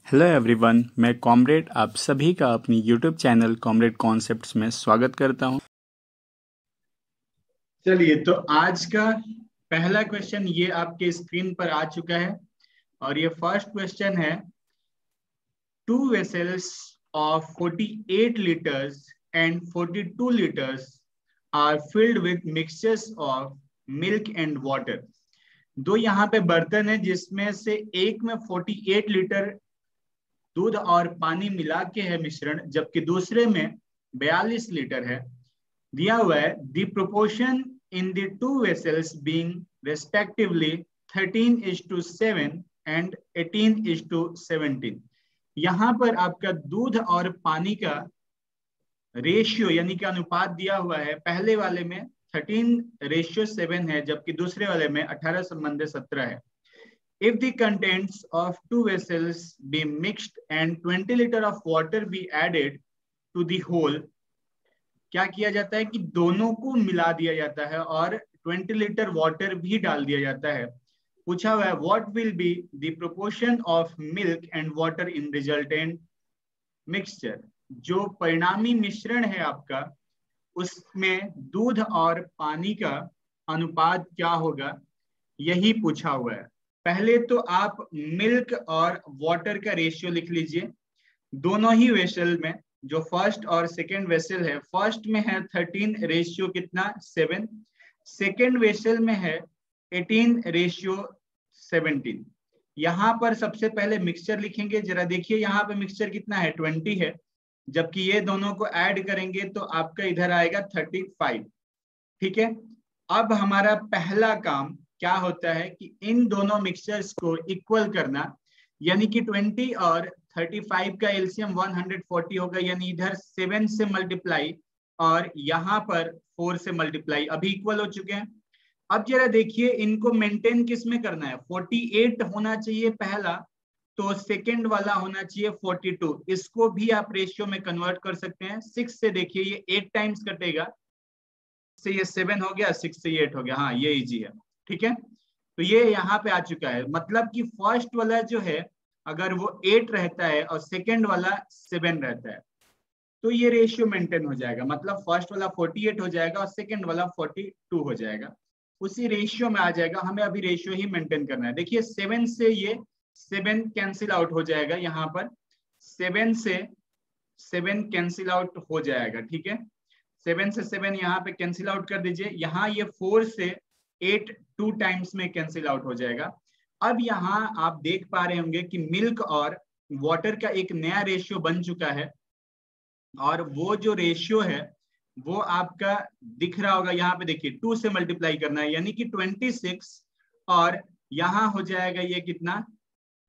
Hello everyone, मैं comrade आप सभी का अपनी यूट्यूब चैनल कॉमरेड कॉन्सेप्ट्स में स्वागत करता हूं। चलिए, तो आज का पहला क्वेश्चन ये आपके स्क्रीन पर आ चुका है और ये फर्स्ट क्वेश्चन है। 2 vessels of 48 liters and 42 liters are filled with mixtures of milk and water। दो यहाँ पे बर्तन है जिसमें से एक में 48 लीटर दूध और पानी मिला के है मिश्रण, जबकि दूसरे में 42 लीटर है। दिया हुआ है the proportion in the two vessels being respectively 13:7 and 18:17। यहाँ पर आपका दूध और पानी का रेशियो यानी कि अनुपात दिया हुआ है। पहले वाले में 13:7 है, जबकि दूसरे वाले में 18:17 है। If the contents of 2 vessels be mixed and 20 liter of water be added to the whole, क्या किया जाता है कि दोनों को मिला दिया जाता है और 20 लीटर वाटर भी डाल दिया जाता है। पूछा हुआ है what will be the proportion of milk and water in resultant mixture. जो परिणामी मिश्रण है आपका, उसमें दूध और पानी का अनुपात क्या होगा, यही पूछा हुआ है। पहले तो आप मिल्क और वाटर का रेशियो लिख लीजिए। दोनों ही वेसल में जो फर्स्ट और सेकेंड वेसल है, फर्स्ट में है 13 रेशियो कितना 7, सेकेंड वेसल में है 18 रेशियो 17। यहाँ पर सबसे पहले मिक्सचर लिखेंगे। जरा देखिए यहाँ पे मिक्सचर कितना है 20 है, जबकि ये दोनों को ऐड करेंगे तो आपका इधर आएगा 35। ठीक है, अब हमारा पहला काम क्या होता है कि इन दोनों मिक्सचर्स को इक्वल करना, यानी कि 20 और 35 का एलसीएम 140 होगा, यानी इधर 7 से मल्टीप्लाई और यहाँ पर 4 से मल्टीप्लाई। अभी इक्वल हो चुके हैं। अब जरा देखिए इनको मेंटेन किस में करना है। 48 होना चाहिए पहला, तो सेकेंड वाला होना चाहिए 42। इसको भी आप रेशियो में कन्वर्ट कर सकते हैं। 6 से देखिए ये 8 टाइम्स कटेगा, से ये 7 हो गया, 6 से ये 8 हो गया। हाँ, ये इजी है। ठीक है, तो ये यहाँ पे आ चुका है। मतलब कि फर्स्ट वाला जो है अगर वो 8 रहता है और सेकेंड वाला 7 रहता है तो ये रेशियो मेंटेन हो जाएगा। मतलब फर्स्ट वाला 48 हो जाएगा और सेकेंड वाला 42 हो जाएगा, उसी रेशियो में आ जाएगा। हमें अभी रेशियो ही मेंटेन करना है। देखिए 7 से ये 7 कैंसिल आउट हो जाएगा, यहाँ पर 7 से 7 कैंसिल आउट हो जाएगा। ठीक है, 7 से 7 यहाँ पे कैंसिल आउट कर दीजिए। यहाँ ये 4 से 8 2 टाइम्स में कैंसिल आउट हो जाएगा। अब यहाँ आप देख पा रहे होंगे कि मिल्क और वाटर का एक नया रेशियो बन चुका है, और वो जो रेशियो है वो आपका दिख रहा होगा। यहाँ पे देखिए 2 से मल्टीप्लाई करना है, यानी कि 26, और यहाँ हो जाएगा ये कितना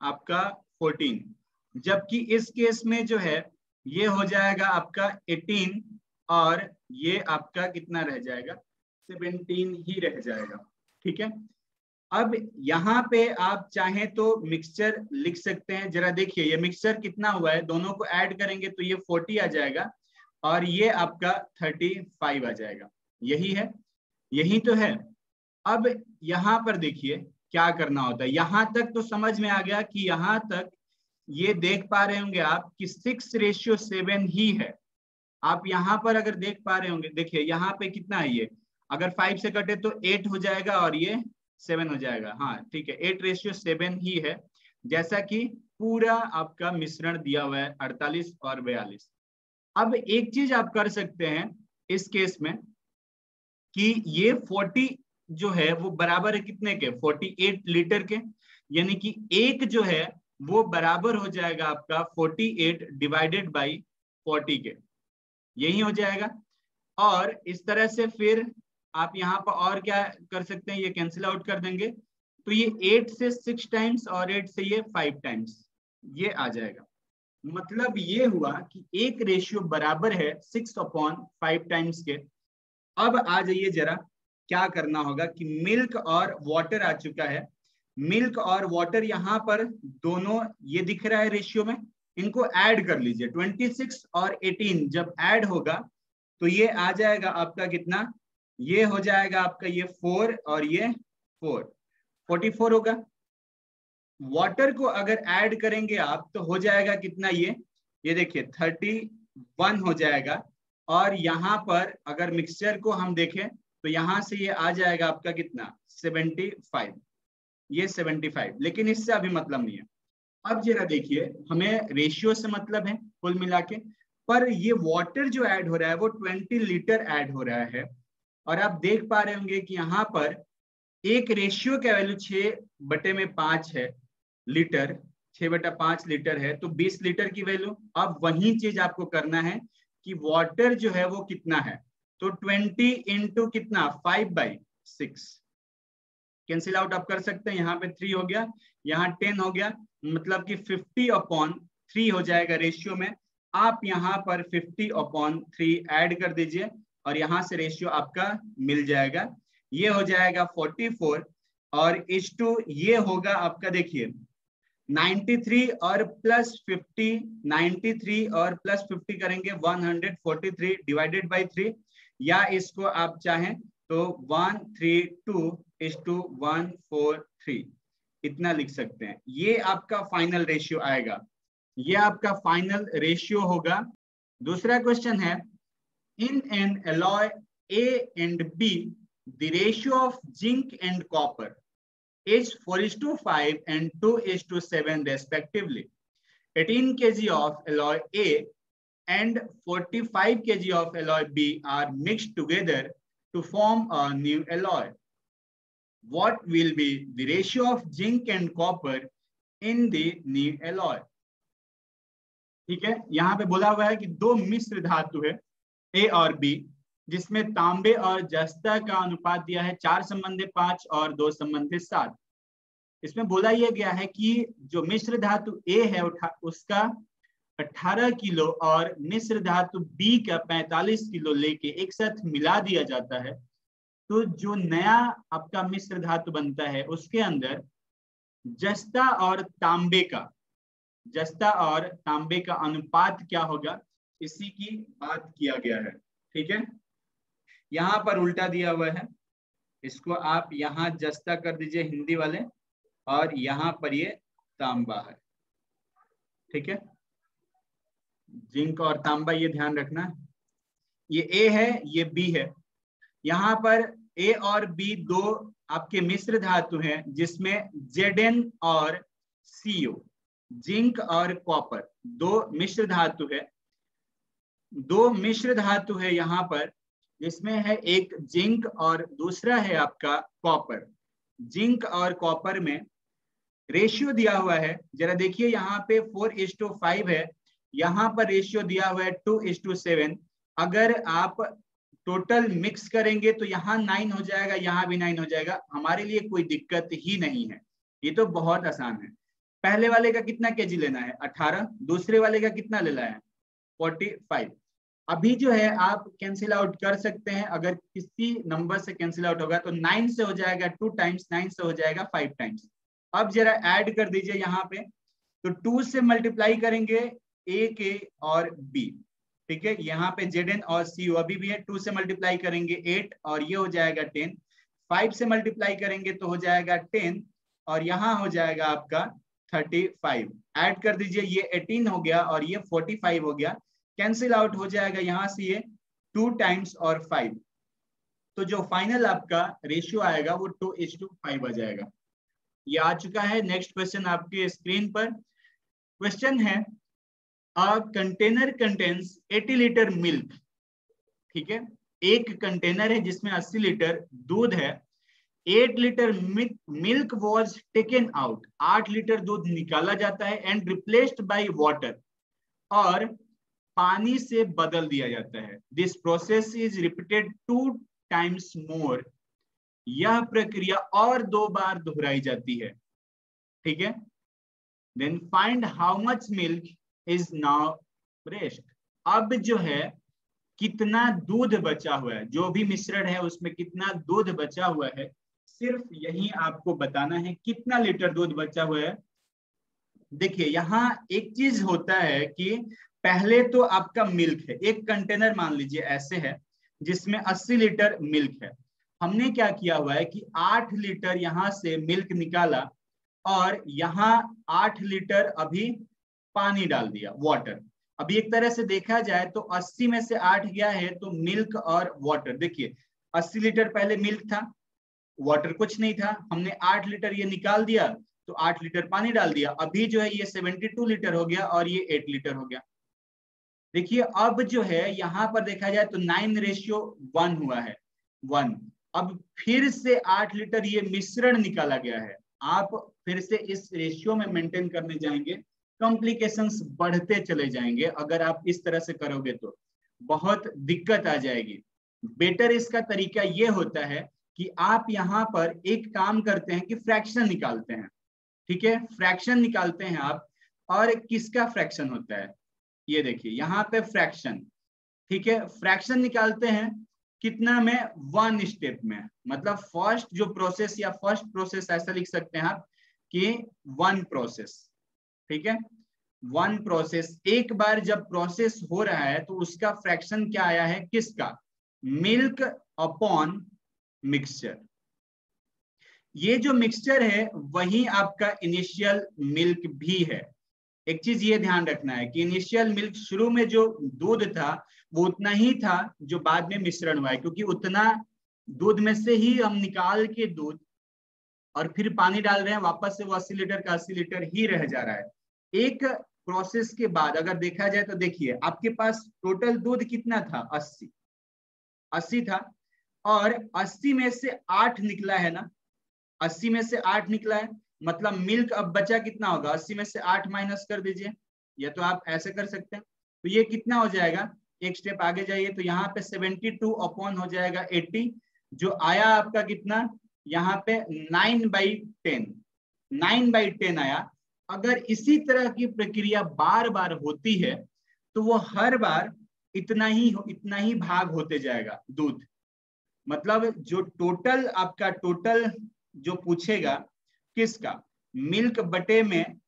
आपका 14। जबकि इस केस में जो है ये हो जाएगा आपका 18 और ये आपका कितना रह जाएगा 17 ही रह जाएगा। ठीक है, अब यहाँ पे आप चाहें तो मिक्सचर लिख सकते हैं। जरा देखिए ये मिक्सचर कितना हुआ है, दोनों को ऐड करेंगे तो ये 40 आ जाएगा और ये आपका 35 आ जाएगा। यही है, यही तो है। अब यहाँ पर देखिए क्या करना होता है। यहाँ तक तो समझ में आ गया कि यहाँ तक ये देख पा रहे होंगे आप कि 6:7 ही है। आप यहाँ पर अगर देख पा रहे होंगे, देखिए यहाँ पे कितना है, ये अगर 5 से कटे तो 8 हो जाएगा और ये 7 हो जाएगा। हाँ ठीक है, 8:7 ही है, जैसा कि पूरा आपका मिश्रण दिया हुआ है 48 और 42। अब एक चीज आप कर सकते हैं इस केस में कि ये 40 जो है वो बराबर है कितने के, 48 लीटर के, यानी कि एक जो है वो बराबर हो जाएगा आपका 48 डिवाइडेड बाई 40 के, यही हो जाएगा। और इस तरह से फिर आप यहाँ पर और क्या कर सकते हैं, ये कैंसिल आउट कर देंगे तो ये 8 से 6 टाइम्स और 8 से ये 5 टाइम्स ये आ जाएगा। मतलब ये हुआ कि एक रेशियो बराबर है 6/5 टाइम्स के। अब आ जाइए जरा क्या करना होगा कि मिल्क और वाटर आ चुका है। मिल्क और वाटर यहाँ पर दोनों ये दिख रहा है रेशियो में, इनको ऐड कर लीजिए। 26 और 18 जब ऐड होगा तो ये आ जाएगा आपका कितना, ये हो जाएगा आपका ये 4 और ये 4, 44 होगा। वाटर को अगर ऐड करेंगे आप तो हो जाएगा कितना, ये देखिए 31 हो जाएगा। और यहाँ पर अगर मिक्सचर को हम देखें तो यहाँ से ये आ जाएगा आपका कितना 75, ये 75, लेकिन इससे अभी मतलब नहीं है। अब जरा देखिए, हमें रेशियो से मतलब है कुल मिला के, पर ये वाटर जो ऐड हो रहा है वो 20 लीटर ऐड हो रहा है। और आप देख पा रहे होंगे कि यहाँ पर एक रेशियो का वैल्यू 6/5 है लीटर, 6/5 लीटर है, तो 20 लीटर की वैल्यू। अब वही चीज आपको करना है कि वाटर जो है वो कितना है, तो 20 इंटू कितना 5/6, कैंसिल आउट आप कर सकते हैं। यहाँ पे 3 हो गया, यहाँ 10 हो गया, मतलब कि 50/3 हो जाएगा रेशियो में। आप यहाँ पर 50/3 ऐड कर दीजिए और यहाँ से रेशियो आपका मिल जाएगा, ये हो जाएगा 44। और इस टू ये होगा आपका, देखिए 93 और प्लस 50, 93 और प्लस 50 करेंगे 143 डिवाइडेड बाई 3, या इसको आप चाहें तो 132:143 इतना लिख सकते हैं। ये आपका फाइनल रेशियो आएगा, ये आपका फाइनल रेशियो होगा। दूसरा क्वेश्चन है, in an alloy A and B the ratio of zinc and copper is 4:5 and 2:7 respectively. 18 kg of alloy A and 45 kg of alloy B are mixed together to form a new alloy. What will be the ratio of zinc and copper in the new alloy? ठीक है, यहाँ पे बोला हुआ है कि दो मिश्र धातु है A और B, जिसमें तांबे और जस्ता का अनुपात दिया है 4:5 और 2:7। इसमें बोला यह गया है कि जो मिश्र धातु A है उसका 18 किलो और मिश्र धातु B का 45 किलो लेके एक साथ मिला दिया जाता है, तो जो नया आपका मिश्र धातु बनता है उसके अंदर जस्ता और तांबे का अनुपात क्या होगा, इसी की बात किया गया है। ठीक है, यहाँ पर उल्टा दिया हुआ है, इसको आप यहाँ जस्ता कर दीजिए हिंदी वाले, और यहाँ पर ये तांबा है। ठीक है, जिंक और तांबा ये ध्यान रखना, ये A है ये B है। यहाँ पर A और B दो आपके मिश्र धातु हैं, जिसमें Zn और Co, जिंक और कॉपर दो मिश्र धातु है यहाँ पर, जिसमें है एक जिंक और दूसरा है आपका कॉपर। जिंक और कॉपर में रेशियो दिया हुआ है, जरा देखिए यहाँ पे 4:5 है, यहाँ पर रेशियो दिया हुआ है 2:7। अगर आप टोटल मिक्स करेंगे तो यहाँ 9 हो जाएगा, यहाँ भी 9 हो जाएगा, हमारे लिए कोई दिक्कत ही नहीं है, ये तो बहुत आसान है। पहले वाले का कितना केजी लेना है 18, दूसरे वाले का कितना लेना है 45। अभी जो है आप कैंसिल आउट कर सकते हैं, अगर किसी नंबर से कैंसिल आउट होगा तो 9 से हो जाएगा 2 टाइम्स, 9 से हो जाएगा 5 टाइम्स। अब जरा ऐड कर दीजिए यहाँ पे, तो 2 से मल्टीप्लाई करेंगे A के और B। ठीक है, यहाँ पे Zn और Co अभी भी है, 2 से मल्टीप्लाई करेंगे 8 और ये हो जाएगा 10, 5 से मल्टीप्लाई करेंगे तो हो जाएगा 10 और यहाँ हो जाएगा आपका 35। ऐड कर दीजिए, ये 18 हो गया और ये 45 हो गया, कैंसिल आउट हो जाएगा यहाँ से ये 2 टाइम्स और 5, तो जो फाइनल आपका रेशियो आएगा वो 2:5 आ जाएगा। ये आ चुका है। नेक्स्ट क्वेश्चन आपके स्क्रीन पर क्वेश्चन है, a container contains 80 litre milk. ठीक है, एक कंटेनर है जिसमें 80 लीटर दूध है। 8 litre milk was taken out, 8 litre दूध निकाला जाता है, एंड रिप्लेस्ड बाय वाटर, और पानी से बदल दिया जाता है। This process is repeated 2 times more, यह प्रक्रिया और 2 बार दोहराई जाती है। ठीक है, then find how much milk is now rest. अब जो है कितना दूध बचा हुआ है, जो भी मिश्रण है उसमें कितना दूध बचा हुआ है, सिर्फ यही आपको बताना है, कितना लीटर दूध बचा हुआ है। देखिए यहाँ एक चीज होता है कि पहले तो आपका मिल्क है, एक कंटेनर मान लीजिए ऐसे है जिसमें 80 लीटर मिल्क है। हमने क्या किया हुआ है कि 8 लीटर यहाँ से मिल्क निकाला और यहाँ 8 लीटर अभी पानी डाल दिया, वाटर। अभी एक तरह से देखा जाए तो 80 में से 8 गया है, तो मिल्क और वाटर, देखिए 80 लीटर पहले मिल्क था, वाटर कुछ नहीं था, हमने 8 लीटर ये निकाल दिया, तो 8 लीटर पानी डाल दिया, अभी जो है ये 72 लीटर हो गया और ये 8 लीटर हो गया। देखिए अब जो है यहाँ पर देखा जाए तो 9:1 हुआ है, 1। अब फिर से 8 लीटर ये मिश्रण निकाला गया है। आप फिर से इस रेशियो में मेंटेन करने जाएंगे, कॉम्प्लिकेशंस बढ़ते चले जाएंगे। अगर आप इस तरह से करोगे तो बहुत दिक्कत आ जाएगी। बेटर इसका तरीका ये होता है कि आप यहाँ पर एक काम करते हैं कि फ्रैक्शन निकालते हैं, ठीक है, फ्रैक्शन निकालते हैं आप। और किसका फ्रैक्शन होता है, ये देखिए यहाँ पे फ्रैक्शन, ठीक है, फ्रैक्शन निकालते हैं कितना में, 1 स्टेप में। मतलब फर्स्ट जो प्रोसेस या फर्स्ट प्रोसेस ऐसा लिख सकते हैं आप कि 1 प्रोसेस, ठीक है, 1 प्रोसेस। एक बार जब प्रोसेस हो रहा है तो उसका फ्रैक्शन क्या आया है, किसका, मिल्क अपॉन मिक्सचर। ये जो मिक्सचर है वही आपका इनिशियल मिल्क भी है। एक चीज ये ध्यान रखना है कि इनिशियल मिल्क, शुरू में जो दूध था वो उतना ही था जो बाद में मिश्रण हुआ है, क्योंकि उतना दूध में से ही हम निकाल के दूध और फिर पानी डाल रहे हैं, वापस से वो 80 लीटर का 80 लीटर ही रह जा रहा है। एक प्रोसेस के बाद अगर देखा जाए तो देखिए आपके पास टोटल दूध कितना था, 80 था, और 80 में से 8 निकला है ना, 80 में से 8 निकला है, मतलब मिल्क अब बचा कितना होगा, 80 में से 8 माइनस कर दीजिए, या तो आप ऐसे कर सकते हैं। तो ये कितना हो जाएगा, एक स्टेप आगे जाइए तो यहाँ पे 72 अपॉन हो जाएगा 80, जो आया आपका कितना, यहाँ पे 9/10, 9/10 आया। अगर इसी तरह की प्रक्रिया बार बार होती है तो वो हर बार इतना ही भाग होते जाएगा दूध। मतलब जो टोटल आपका टोटल जो पूछेगा किसका, मिल्क बटे में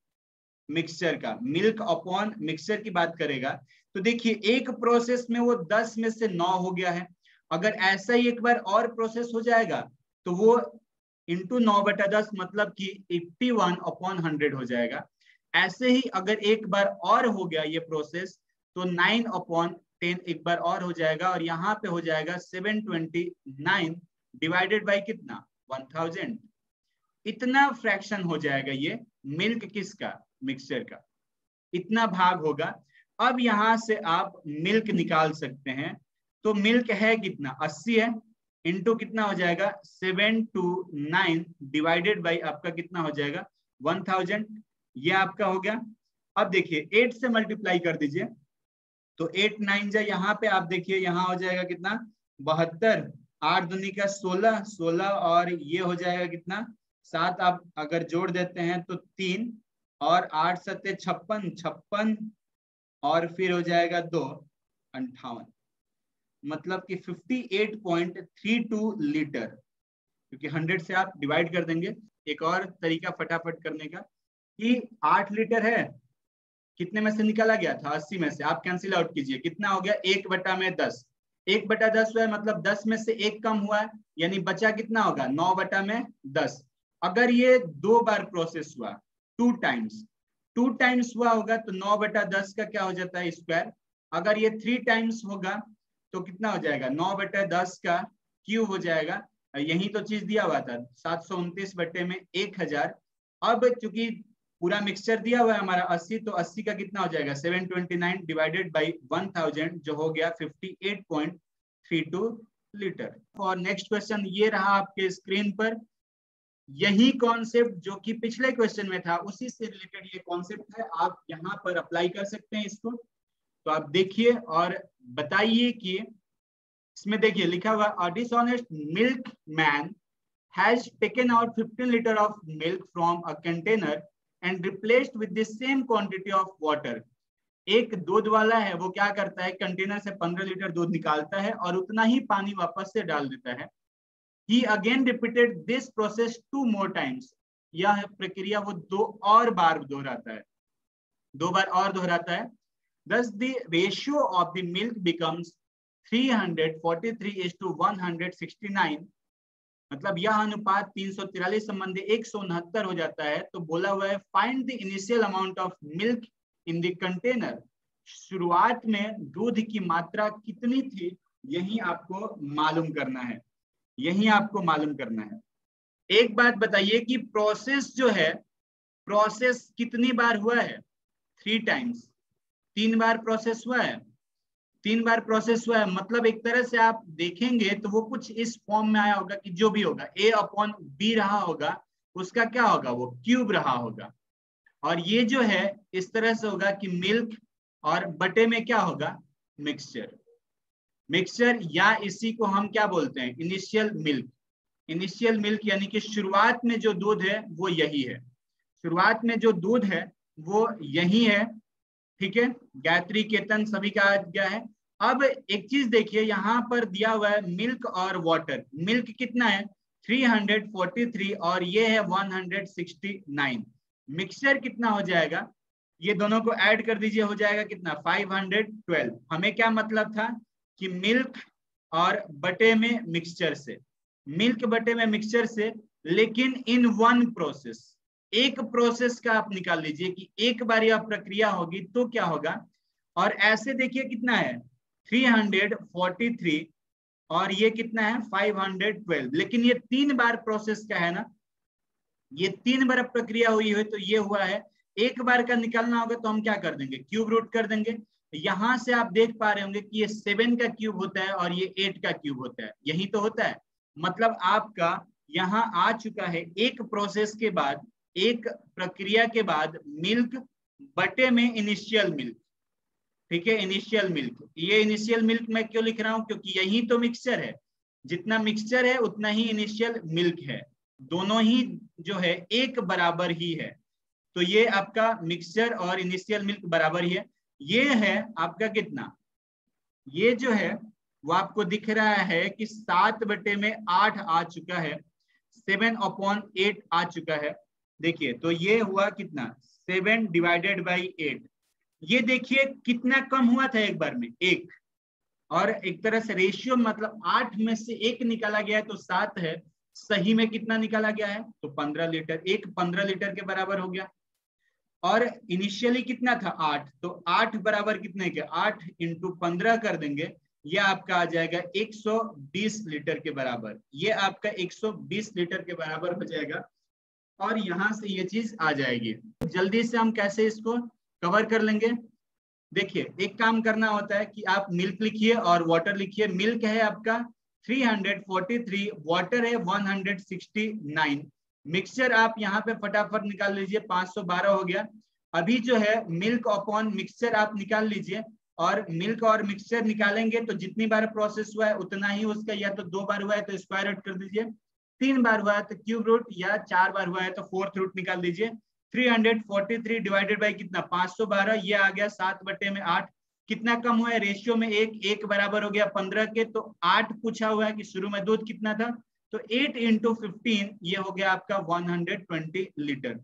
मिक्सचर का, मिल्क अपॉन मिक्सचर की बात करेगा, तो देखिए एक प्रोसेस में वो 10 में से 9 हो गया है। अगर ऐसा ही एक बार और प्रोसेस हो जाएगा तो वो इंटू 9/10 मतलब कि 81/100 हो जाएगा। ऐसे ही अगर एक बार और हो गया ये प्रोसेस तो 9/10 एक बार और हो जाएगा, और यहाँ पे हो जाएगा 729 डिवाइडेड बाई कितना, 1000। इतना फ्रैक्शन हो जाएगा ये मिल्क किसका, मिक्सचर का, इतना भाग होगा। अब यहां से आप मिल्क निकाल सकते हैं। तो मिल्क है कितना, 80 है, इंटू कितना हो जाएगा 729 डिवाइडेड बाई आपका कितना हो जाएगा 1000, ये आपका हो गया। अब देखिए 8 से मल्टीप्लाई कर दीजिए, तो 8 9 जा, यहाँ पे आप देखिए यहाँ हो जाएगा कितना 72, 8 दूनी का 16, 16 और ये हो जाएगा कितना 7, आप अगर जोड़ देते हैं तो 3, और 8 सत्ते 56, 56 और फिर हो जाएगा 2, 58, मतलब कि 58.32 लीटर, क्योंकि 100 से आप डिवाइड कर देंगे। एक और तरीका फटाफट करने का कि 8 लीटर है, कितने में से निकाला गया था, 80 में से, आप कैंसिल आउट कीजिए, कितना हो गया 1/10, 1/10 हुआ है, मतलब 10 में से 1 कम हुआ है, यानी बचा कितना होगा 9/10। अगर ये 2 बार प्रोसेस हुआ, 2 टाइम्स हुआ होगा तो 9/10 का क्या हो जाता है स्क्वायर। अगर ये 3 टाइम्स होगा तो कितना हो जाएगा 9/10 का क्यूब हो जाएगा। यही तो चीज दिया हुआ था 729 बटे में 1000। अब चूंकि पूरा मिक्सचर दिया हुआ है हमारा 80, तो 80 का कितना हो जाएगा 729 डिवाइडेड बाई 1000, जो हो गया 58.32 लीटर। और नेक्स्ट क्वेश्चन ये रहा आपके स्क्रीन पर। यही कॉन्सेप्ट जो कि पिछले क्वेश्चन में था उसी से रिलेटेड ये कॉन्सेप्ट है, आप यहाँ पर अप्लाई कर सकते हैं इसको। तो आप देखिए और बताइए कि इसमें देखिए लिखा हुआ a dishonest milkman has taken out 15 liter of milk from a container and replaced with the same quantity of water. एक दूध वाला है वो क्या करता है, कंटेनर से 15 लीटर दूध निकालता है और उतना ही पानी वापस से डाल देता है। He again repeated this process 2 more times. यह प्रक्रिया वो 2 और बार दोहराता है, 2 बार और दोहराता है। Thus the ratio of the milk becomes 343:169. मतलब यह अनुपात 343 संबंधी 169 हो जाता है। तो बोला हुआ है find the initial amount of milk in the container. शुरुआत में दूध की मात्रा कितनी थी, यही आपको मालूम करना है, यही आपको मालूम करना है। एक बात बताइए कि प्रोसेस जो है, प्रोसेस कितनी बार हुआ है? 3 टाइम्स, 3 बार प्रोसेस हुआ है, 3 बार प्रोसेस हुआ है। मतलब एक तरह से आप देखेंगे तो वो कुछ इस फॉर्म में आया होगा कि जो भी होगा A/B रहा होगा, उसका क्या होगा, वो क्यूब रहा होगा। और ये जो है इस तरह से होगा कि मिल्क और बटे में क्या होगा, मिक्सचर, मिक्सचर, या इसी को हम क्या बोलते हैं, इनिशियल मिल्क। इनिशियल मिल्क यानी कि शुरुआत में जो दूध है वो यही है, शुरुआत में जो दूध है वो यही है। ठीक है, गायत्री, केतन सभी का आ गया है। अब एक चीज देखिए, यहाँ पर दिया हुआ है मिल्क और वाटर। मिल्क कितना है, 343 और ये है 169। मिक्सचर कितना हो जाएगा, ये दोनों को ऐड कर दीजिए, हो जाएगा कितना, 512। हमें क्या मतलब था कि मिल्क और बटे में मिक्सचर से, मिल्क बटे में मिक्सचर से, लेकिन इन वन प्रोसेस, एक प्रोसेस का आप निकाल लीजिए कि एक बार यह प्रक्रिया होगी तो क्या होगा। और ऐसे देखिए कितना है, 343 और ये कितना है, 512। लेकिन ये 3 बार प्रोसेस का है ना, ये 3 बार प्रक्रिया हुई है, तो ये हुआ है। एक बार का निकालना होगा तो हम क्या कर देंगे, क्यूब रूट कर देंगे। यहां से आप देख पा रहे होंगे कि ये 7 का क्यूब होता है और ये 8 का क्यूब होता है, यही तो होता है। मतलब आपका यहाँ आ चुका है एक प्रोसेस के बाद, एक प्रक्रिया के बाद मिल्क बटे में इनिशियल मिल्क। ठीक है, इनिशियल मिल्क। ये इनिशियल मिल्क मैं क्यों लिख रहा हूं, क्योंकि यही तो मिक्सचर है, जितना मिक्सचर है उतना ही इनिशियल मिल्क है, दोनों ही जो है एक बराबर ही है। तो ये आपका मिक्सचर और इनिशियल मिल्क बराबर ही है। ये है आपका कितना, ये जो है वो आपको दिख रहा है कि 7/8 आ चुका है, 7/8 आ चुका है। देखिए तो ये हुआ कितना, 7/8। ये देखिए कितना कम हुआ था एक बार में, 1। और एक तरह से रेशियो, मतलब 8 में से 1 निकाला गया है तो 7 है, सही में कितना निकाला गया है, तो 15 लीटर, 15 लीटर के बराबर हो गया। और इनिशियली कितना था, 8, तो 8 बराबर कितने के, 8 × 15 कर देंगे, ये आपका आ जाएगा 120 लीटर के बराबर। ये आपका 120 लीटर के बराबर हो जाएगा और यहां से ये चीज आ जाएगी। जल्दी से हम कैसे इसको कवर कर लेंगे, देखिए एक काम करना होता है कि आप मिल्क लिखिए और वाटर लिखिए। मिल्क है आपका 343, वाटर है 169। मिक्सचर आप यहाँ पे फटाफट निकाल लीजिए, 512 हो गया। अभी जो है मिल्क अपॉन मिक्सचर आप निकाल लीजिए, और मिल्क और मिक्सचर निकालेंगे तो जितनी बार प्रोसेस हुआ है उतना ही उसका, या तो 2 बार हुआ है तो स्क्वायर रूट कर दीजिए, 3 बार हुआ है तो क्यूब रूट, या 4 बार हुआ है तो फोर्थ रूट निकाल दीजिए। 343 डिवाइडेड बाई कितना, 512, ये आ गया 7/8। कितना कम हुआ है, रेशियो में 1 बराबर हो गया 15 के, तो 8 पूछा हुआ है कि शुरू में दूध कितना था, तो 8 × 15 ये हो गया आपका 120 लीटर,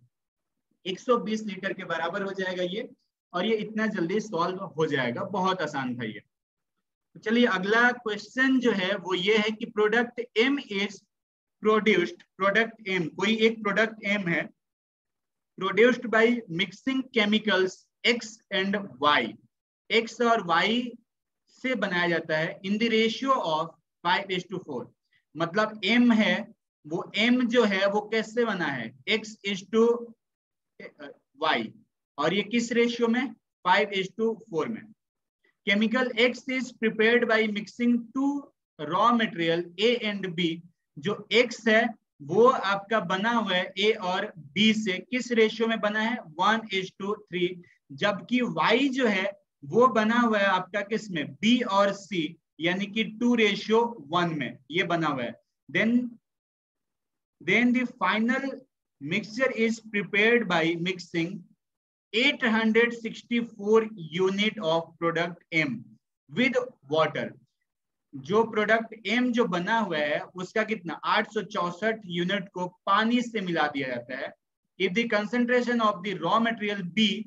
120 लीटर के बराबर हो जाएगा ये। और ये इतना जल्दी सॉल्व हो जाएगा, बहुत आसान था ये। तो चलिए अगला क्वेश्चन जो है वो ये है कि product M is produced, product M, कोई एक प्रोडक्ट एम है, produced by mixing chemicals X and Y, X और Y से बनाया जाता है इन द रेशियो ऑफ 5:4। मतलब M है, वो M जो है वो कैसे बना है, X:Y, और ये किस रेशियो में, 5:4 में। Chemical X is prepared by mixing 2 raw material A and B। जो X है वो आपका बना हुआ है A और B से, किस रेशियो में बना है, 1:3। जबकि Y जो है वो बना हुआ है आपका किस में, B और C, यानी कि 2:1 में ये बना हुआ है। then the final mixture is prepared by mixing 864 unit of product M with water। जो प्रोडक्ट M जो बना हुआ है उसका कितना, 864 यूनिट को पानी से मिला दिया जाता है। If the concentration of the raw material B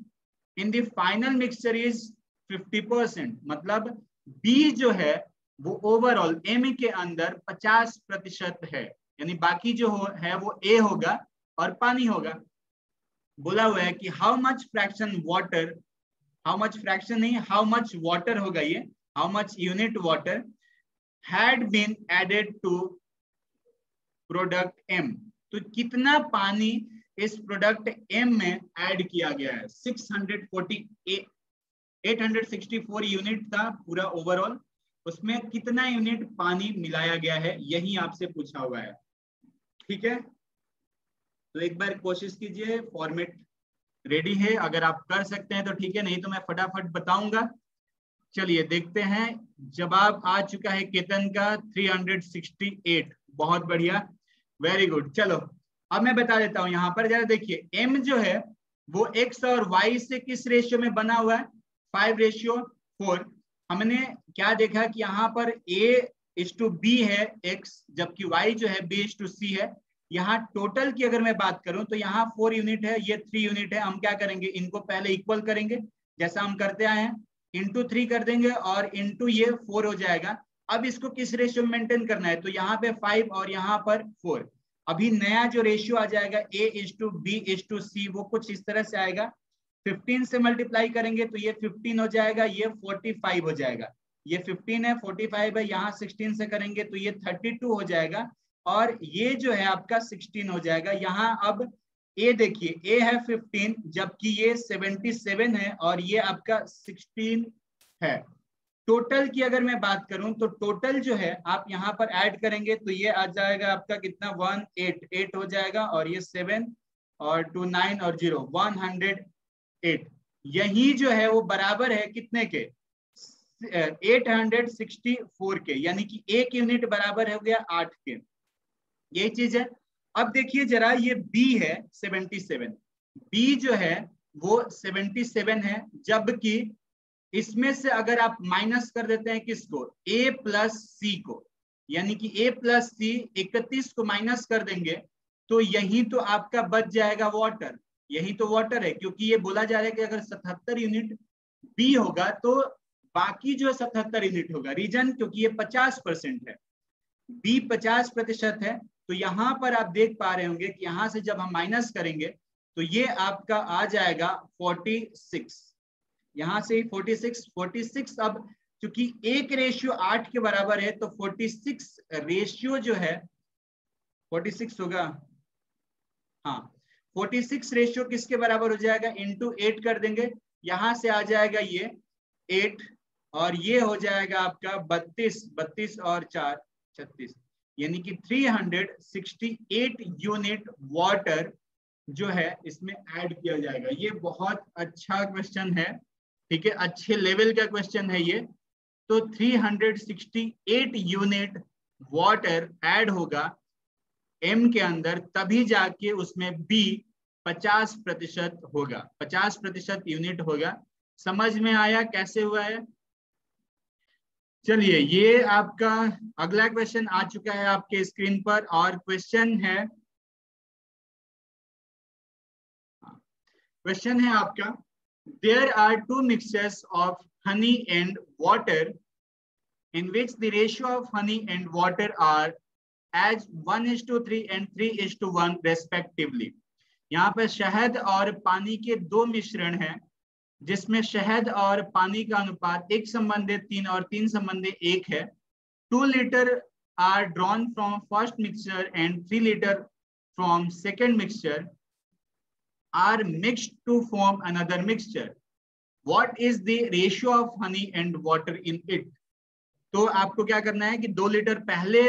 in the final mixture is 50%, मतलब B जो है वो ओवरऑल M के अंदर 50% है, यानी बाकी जो है वो ए होगा और पानी होगा। बोला हुआ है कि how much fraction water, how much fraction नहीं, हाउ मच वाटर होगा ये, how much unit water had been added to product M. तो कितना पानी इस प्रोडक्ट एम में ऐड किया गया है। 864 यूनिट था पूरा ओवरऑल, उसमें कितना यूनिट पानी मिलाया गया है, यही आपसे पूछा हुआ है। ठीक है, तो एक बार कोशिश कीजिए, फॉर्मेट रेडी है, अगर आप कर सकते हैं तो ठीक है, नहीं तो मैं फटाफट बताऊंगा। चलिए देखते हैं, जवाब आ चुका है केतन का 368। बहुत बढ़िया, वेरी गुड। चलो अब मैं बता देता हूं, यहां पर जरा देखिए, m जो है वो x और y से किस रेशियो में बना हुआ है, 5:4। हमने क्या देखा कि यहाँ पर a:b है x, जबकि y जो है b:c है। यहाँ टोटल की अगर मैं बात करूं तो यहाँ 4 यूनिट है, ये 3 यूनिट है। हम क्या करेंगे, इनको पहले इक्वल करेंगे जैसा हम करते आए हैं, इंटू 3 कर देंगे और इंटू ये 4 हो जाएगा। अब इसको किस रेशियो में मेंटेन करना है, तो यहाँ पे 5 और यहाँ पर 4। अभी नया जो रेशियो आ जाएगा a:b:c, वो कुछ इस तरह से आएगा। 15 से मल्टीप्लाई करेंगे तो ये 15 हो जाएगा, ये 45 हो जाएगा। ये 15 है, 45 है, यहाँ 16 से करेंगे तो ये 32 हो जाएगा, और ये जो है आपका 16 हो जाएगा। यहाँ अब ए देखिए, ए है 15 जबकि ये 77 है, और ये आपका 16 है। टोटल की अगर मैं बात करूं तो टोटल जो है आप यहाँ पर ऐड करेंगे तो ये आ जाएगा आपका कितना, 188 हो जाएगा, और ये 7 और 2 9 और 0 108। यही जो है वो बराबर है कितने के, 864 के, यानी कि एक यूनिट बराबर हो गया 8 के। यही चीज है। अब देखिए जरा, ये B है 77, B जो है वो 77 है, जबकि इसमें से अगर आप माइनस कर देते हैं किसको, A प्लस C को, यानी कि A प्लस C 31 को माइनस कर देंगे तो यही तो आपका बच जाएगा वाटर, यही तो वाटर है। क्योंकि ये बोला जा रहा है कि अगर 77 यूनिट B होगा तो बाकी जो 77 यूनिट होगा, रीजन क्योंकि ये 50% है, B 50% है। तो यहाँ पर आप देख पा रहे होंगे कि यहाँ से जब हम माइनस करेंगे तो ये आपका आ जाएगा 46, यहाँ से 46। अब क्योंकि 1:8 के बराबर है तो 46 रेशियो जो है 46 होगा, हाँ 46 रेशियो किसके बराबर हो जाएगा, इंटू 8 कर देंगे, यहां से आ जाएगा ये 8, और ये हो जाएगा आपका 32 और 4 36, यानी कि 368 यूनिट वाटर जो है इसमें ऐड किया जाएगा। ये बहुत अच्छा क्वेश्चन है, ठीक है, अच्छे लेवल का क्वेश्चन है ये। तो 368 यूनिट वाटर ऐड होगा M के अंदर, तभी जाके उसमें B 50% होगा, 50% यूनिट होगा। समझ में आया कैसे हुआ है। चलिए ये आपका अगला क्वेश्चन आ चुका है आपके स्क्रीन पर, और क्वेश्चन है आपका, there are two mixtures of honey and water in which the ratio of honey and water are as 1:3 and 3:1 respectively। यहाँ पर शहद और पानी के दो मिश्रण हैं, जिसमें शहद और पानी का अनुपात 1:3 और 3:1 है। 2 liter are drawn from first mixture and 3 liter from second mixture are mixed to form another mixture. What is the ratio of honey and water in it? तो आपको क्या करना है कि 2 लीटर पहले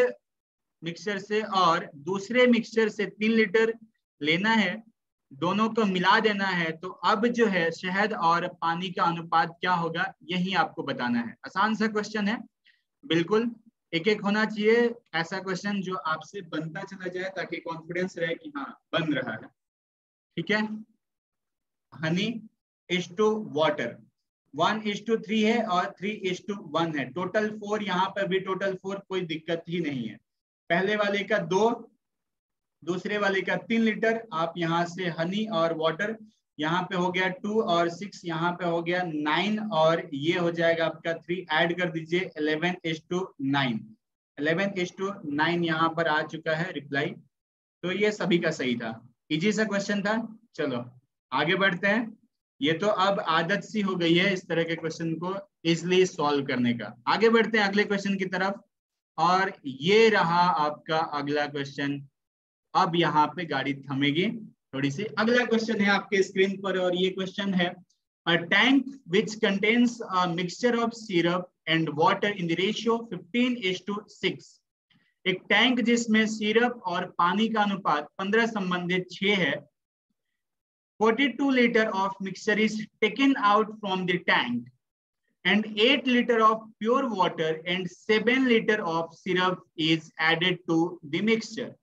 मिक्सचर से और दूसरे मिक्सचर से 3 लीटर लेना है, दोनों को मिला देना है। तो अब जो है शहद और पानी का अनुपात क्या होगा, यही आपको बताना है। आसान सा क्वेश्चन है, बिल्कुल एक एक होना चाहिए ऐसा क्वेश्चन जो आपसे बनता चला जाए, ताकि कॉन्फिडेंस रहे कि हाँ बन रहा है। ठीक है, हनी इज टू वाटर 1:3 है और 3:1 है। टोटल 4, यहाँ पर भी टोटल 4, कोई दिक्कत ही नहीं है। पहले वाले का 2, दूसरे वाले का 3 लीटर। आप यहाँ से हनी और वाटर, यहाँ पे हो गया 2 और 6, यहाँ पे हो गया 9, और ये हो जाएगा आपका 3, ऐड कर दीजिए 11:9। 11:9 यहाँ पर आ चुका है रिप्लाई। तो ये सभी का सही था, इजी सा क्वेश्चन था। चलो आगे बढ़ते हैं। ये तो अब आदत सी हो गई है इस तरह के क्वेश्चन को इजिली सॉल्व करने का। आगे बढ़ते हैं अगले क्वेश्चन की तरफ, और ये रहा आपका अगला क्वेश्चन। अब यहाँ पे गाड़ी थमेगी थोड़ी सी। अगला क्वेश्चन है आपके स्क्रीन पर, और ये क्वेश्चन है a tank which contains a mixture of syrup and water in the ratio 15:6। एक टैंक जिसमें सिरप और पानी का अनुपात 15:6 है। 42 liter of mixture is taken out from the tank and 8 liter of pure water and 7 liter of syrup is added to the mixture।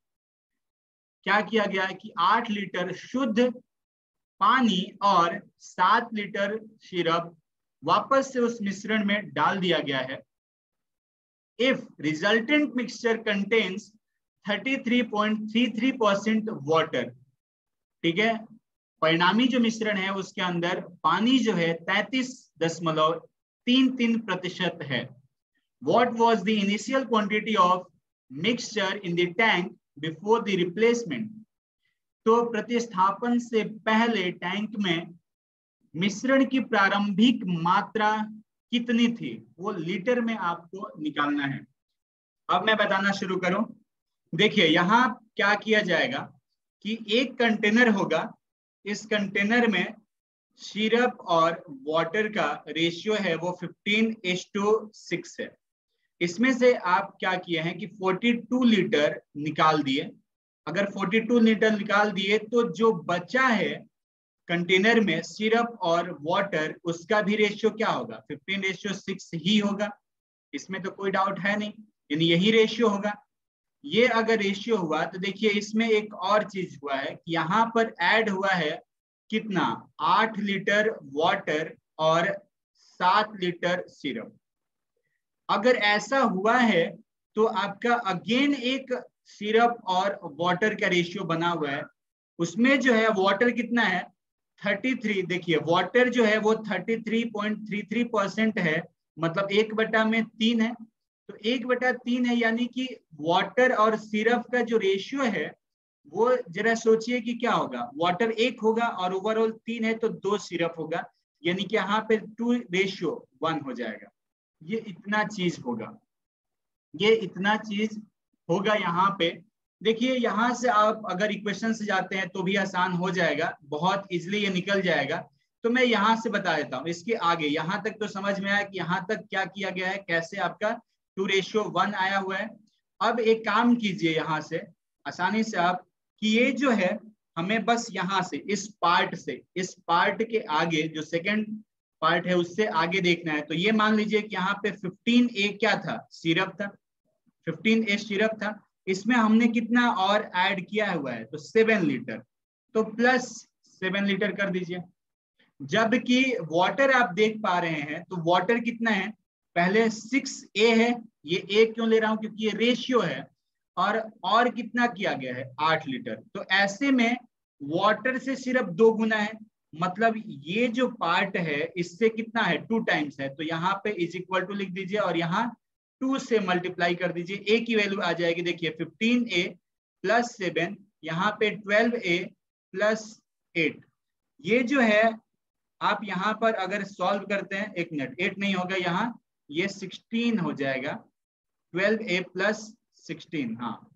क्या किया गया है कि 8 लीटर शुद्ध पानी और 7 लीटर सिरप वापस से उस मिश्रण में डाल दिया गया है। If resultant mixture contains 33.33% water, ठीक है, परिणामी जो मिश्रण है उसके अंदर पानी जो है 33.33% है। What was the initial quantity of mixture in the tank before the replacement? तो प्रतिस्थापन से पहले टैंक में मिश्रण की प्रारंभिक मात्रा कितनी थी, वो लीटर में आपको निकालना है। अब मैं बताना शुरू करूं। देखिए यहाँ क्या किया जाएगा कि एक कंटेनर होगा, इस कंटेनर में सिरप और वाटर का रेशियो है वो 15:6 है। इसमें से आप क्या किए हैं कि 42 लीटर निकाल दिए। अगर 42 लीटर निकाल दिए तो जो बचा है कंटेनर में सिरप और वाटर, उसका भी रेशियो क्या होगा, 15:6 ही होगा। इसमें तो कोई डाउट है नहीं, यानी यही रेशियो होगा। ये अगर रेशियो हुआ तो देखिए इसमें एक और चीज हुआ है कि यहाँ पर ऐड हुआ है कितना, 8 लीटर वाटर और 7 लीटर सिरप। अगर ऐसा हुआ है तो आपका अगेन एक सिरप और वाटर का रेशियो बना हुआ है। उसमें जो है वाटर कितना है 33, देखिए वाटर जो है वो 33.33% है, मतलब 1/3 है। तो 1/3 है, यानी कि वाटर और सिरप का जो रेशियो है वो जरा सोचिए कि क्या होगा। वाटर 1 होगा और ओवरऑल 3 है तो 2 सिरप होगा, यानी कि यहाँ पे 2:1 हो जाएगा। ये इतना चीज होगा, ये इतना चीज होगा यहाँ पे। देखिए यहाँ से आप अगर इक्वेशन से जाते हैं तो भी आसान हो जाएगा, बहुत इजीली ये निकल जाएगा। तो मैं यहाँ से बता देता हूँ। इसके आगे यहाँ तक तो समझ में आया कि यहाँ तक क्या किया गया है, कैसे आपका 2:1 आया हुआ है। अब एक काम कीजिए यहाँ से आसानी से आप, कि ये जो है हमें बस यहाँ से इस पार्ट के आगे जो सेकेंड पार्ट है उससे आगे देखना है। तो ये मान लीजिए कि यहाँ पे 15A क्या था, सिरप था, 15A सिरप था। इसमें हमने कितना और ऐड किया हुआ है, तो 7 लीटर, तो प्लस 7 लीटर कर दीजिए। जबकि वाटर आप देख पा रहे हैं तो वाटर कितना है, पहले 6A है। ये A क्यों ले रहा हूं, क्योंकि ये रेशियो है। और कितना किया गया है, 8 लीटर। तो ऐसे में वाटर से सिर्फ 2 गुना है, मतलब ये जो पार्ट है इससे कितना है, 2 टाइम्स है। तो यहाँ पे इज इक्वल टू लिख दीजिए और यहाँ 2 से मल्टीप्लाई कर दीजिए। A की वैल्यू आ जाएगी, देखिए 15A प्लस 7, यहाँ पे 12A प्लस 8। ये जो है आप यहाँ पर अगर सॉल्व करते हैं, 1 मिनट, 8 नहीं होगा यहाँ, ये 16 हो जाएगा। 12A प्लस 16, हाँ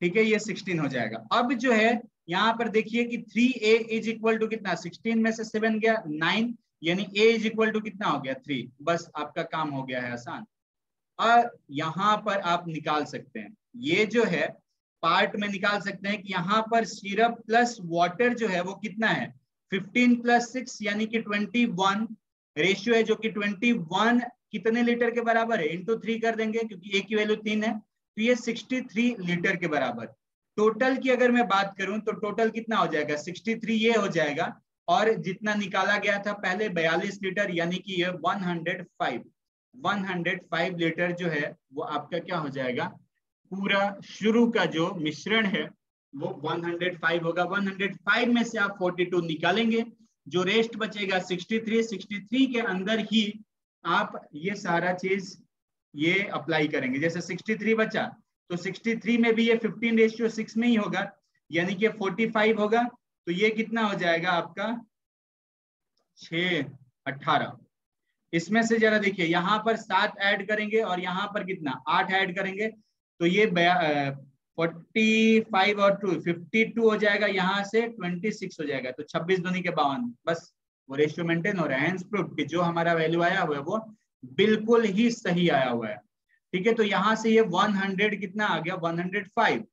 ठीक है, ये 16 हो जाएगा। अब जो है यहाँ पर देखिए कि 3A इज इक्वल टू कितना, 16 में से 7 गया 9, यानी A इज इक्वल टू कितना हो गया 3। बस आपका काम हो गया है आसान। और यहाँ पर आप निकाल सकते हैं, ये जो है पार्ट में निकाल सकते हैं कि यहाँ पर सिरप प्लस वाटर जो है वो कितना है, 15 प्लस 6 यानी कि 21 रेशियो है, जो कि 21 कितने लीटर के बराबर है, इंटू 3 कर देंगे क्योंकि A की वैल्यू 3 है। तो ये 63 लीटर के बराबर। टोटल की अगर मैं बात करूं तो टोटल कितना हो जाएगा, 63 ये हो जाएगा, और जितना निकाला गया था पहले 42 लीटर, यानी कि ये 105 लीटर जो है वो आपका क्या हो जाएगा, पूरा शुरू का जो मिश्रण है वो 105 होगा। 105 में से आप 42 निकालेंगे, जो रेस्ट बचेगा 63 के अंदर ही आप ये सारा चीज ये अप्लाई करेंगे। जैसे 63 बचा तो 63 में भी ये 15:6 में ही होगा, यानी कि 45 होगा। तो ये कितना हो जाएगा आपका 6, 18। इसमें से जरा देखिए, यहाँ पर 7 ऐड करेंगे और यहाँ पर कितना 8 ऐड करेंगे, तो ये 45 और 2 52 हो जाएगा, यहाँ से 26 हो जाएगा। तो 26 दूनी के 52, बस वो रेशियो मेंटेन हो रहा है। हेंस प्रूव्ड कि जो हमारा वैल्यू आया हुआ है वो बिल्कुल ही सही आया हुआ है। ठीक है, तो यहाँ से ये 100 कितना आ गया 105।